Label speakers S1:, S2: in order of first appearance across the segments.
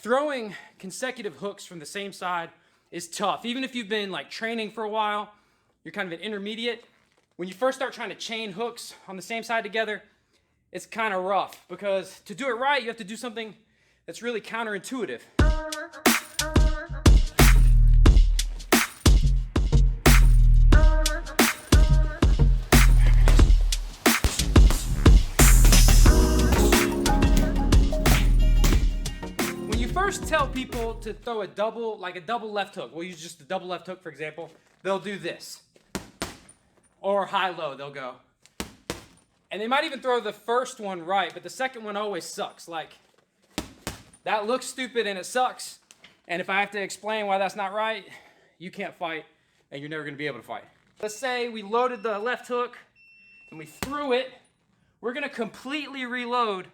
S1: throwing consecutive hooks from the same side is tough. Even if you've been like training for a while, you're kind of an intermediate. When you first start trying to chain hooks on the same side together, it's kind of rough because to do it right, you have to do something that's really counterintuitive. First tell people to throw a double left hook. We'll use just the double left hook, for example. They'll do this. Or high-low, they'll go. And they might even throw the first one right, but the second one always sucks. Like, that looks stupid and it sucks. And if I have to explain why that's not right, you can't fight and you're never gonna be able to fight. Let's say we loaded the left hook and we threw it. We're gonna completely reload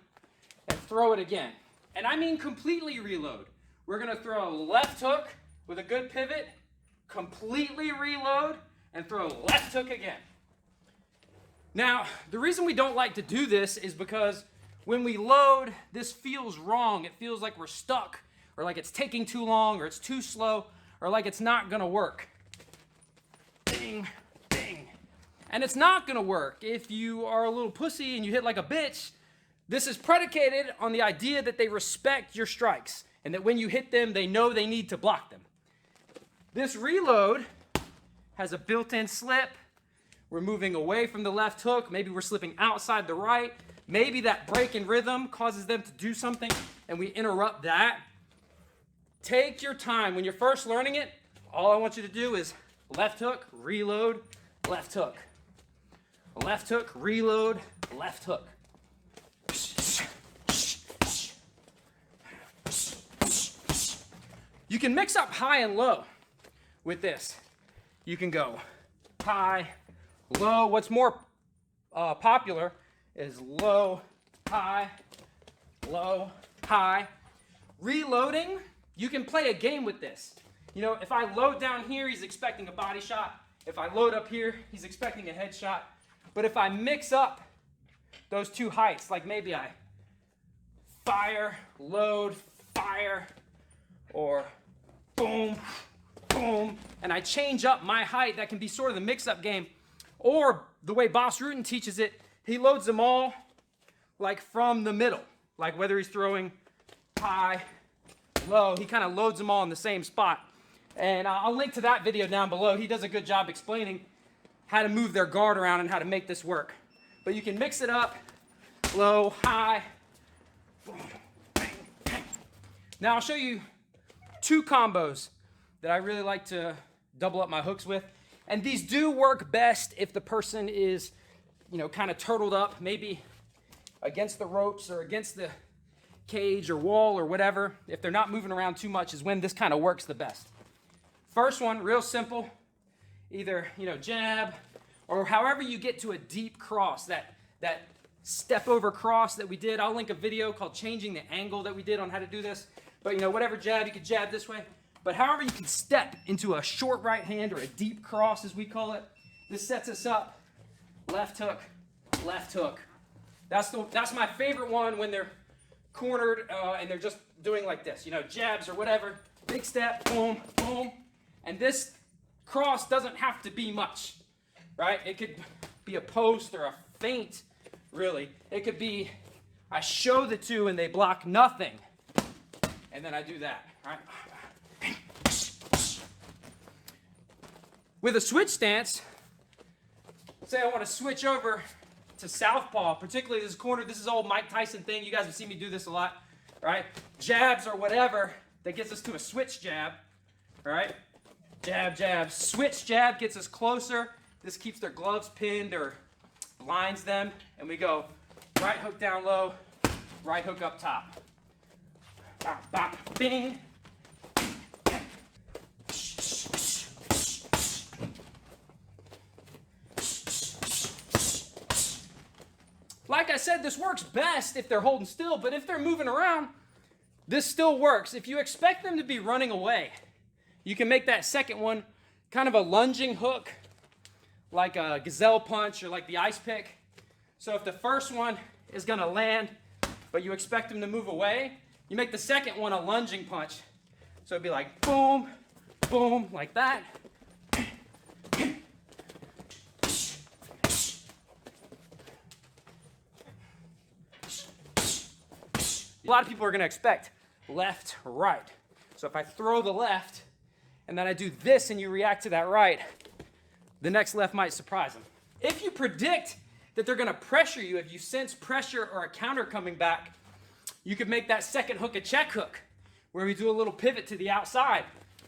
S1: and throw it again. And I mean completely reload. We're gonna throw a left hook with a good pivot, completely reload, and throw a left hook again. Now, the reason we don't like to do this is because when we load, this feels wrong. It feels like we're stuck, or like it's taking too long, or it's too slow, or like it's not gonna work. Ding, ding. And it's not gonna work if you are a little pussy and you hit like a bitch. This is predicated on the idea that they respect your strikes and that when you hit them, they know they need to block them. This reload has a built-in slip. We're moving away from the left hook. Maybe we're slipping outside the right. Maybe that break in rhythm causes them to do something and we interrupt that. Take your time. When you're first learning it, all I want you to do is left hook, reload, left hook. Left hook, reload, left hook. You can mix up high and low with this. You can go high, low. What's more popular is low, high, low, high. Reloading, you can play a game with this. You know, if I load down here, he's expecting a body shot. If I load up here, he's expecting a head shot. But if I mix up those two heights, like maybe I fire, load, fire, or boom, boom, and I change up my height, that can be sort of the mix-up game. Or the way Boss Rutan teaches it, he loads them all like from the middle. Like whether he's throwing high, low, he kind of loads them all in the same spot. And I'll link to that video down below. He does a good job explaining how to move their guard around and how to make this work. But you can mix it up, low, high, boom, bang, bang. Now I'll show you two combos that I really like to double up my hooks with. And these do work best if the person is, you know, kind of turtled up, maybe against the ropes or against the cage or wall or whatever. If they're not moving around too much is when this kind of works the best. First one, real simple. Either, you know, jab or however you get to a deep cross, that step over cross that we did. I'll link a video called Changing the Angle that we did on how to do this. But, you know, whatever jab, you could jab this way. But however you can step into a short right hand or a deep cross, as we call it, this sets us up. Left hook, left hook. That's my favorite one when they're cornered and they're just doing like this, you know, jabs or whatever. Big step, boom, boom. And this cross doesn't have to be much, right? It could be a post or a feint, really. It could be, I show the two and they block nothing. And then I do that, right? With a switch stance, say I want to switch over to southpaw, particularly this corner. This is old Mike Tyson thing. You guys have seen me do this a lot, right? Jabs or whatever that gets us to a switch jab, right? Jab, jab, switch jab gets us closer. This keeps their gloves pinned or blinds them. And we go right hook down low, right hook up top. Bop, bop, bing. Like I said, this works best if they're holding still, but if they're moving around, this still works. If you expect them to be running away, you can make that second one kind of a lunging hook, like a gazelle punch or like the ice pick. So if the first one is gonna land, but you expect them to move away, You make the second one a lunging punch. So it'd be like boom, boom, like that. A lot of people are going to expect left, right. So if I throw the left and then I do this and you react to that right, the next left might surprise them. If you predict that they're going to pressure you, if you sense pressure or a counter coming back, you could make that second hook a check hook where we do a little pivot to the outside.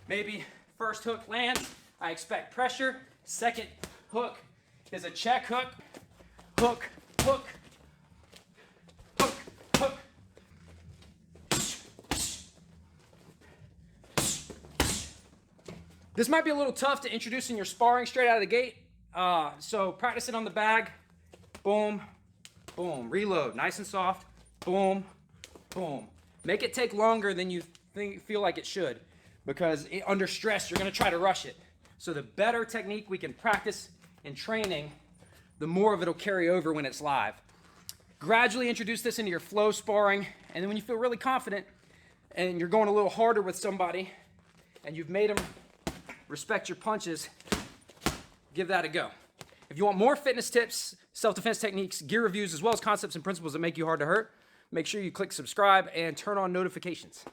S1: Maybe first hook lands, I expect pressure. Second hook is a check hook, hook, hook, hook, hook. This might be a little tough to introduce in your sparring straight out of the gate, so practice it on the bag. Boom, boom, reload, nice and soft, boom, boom. Make it take longer than you feel like it should, because under stress, you're gonna try to rush it. So the better technique we can practice in training, the more of it'll carry over when it's live. Gradually introduce this into your flow sparring, and then when you feel really confident and you're going a little harder with somebody and you've made them respect your punches, give that a go. If you want more fitness tips, self-defense techniques, gear reviews, as well as concepts and principles that make you hard to hurt, make sure you click subscribe and turn on notifications.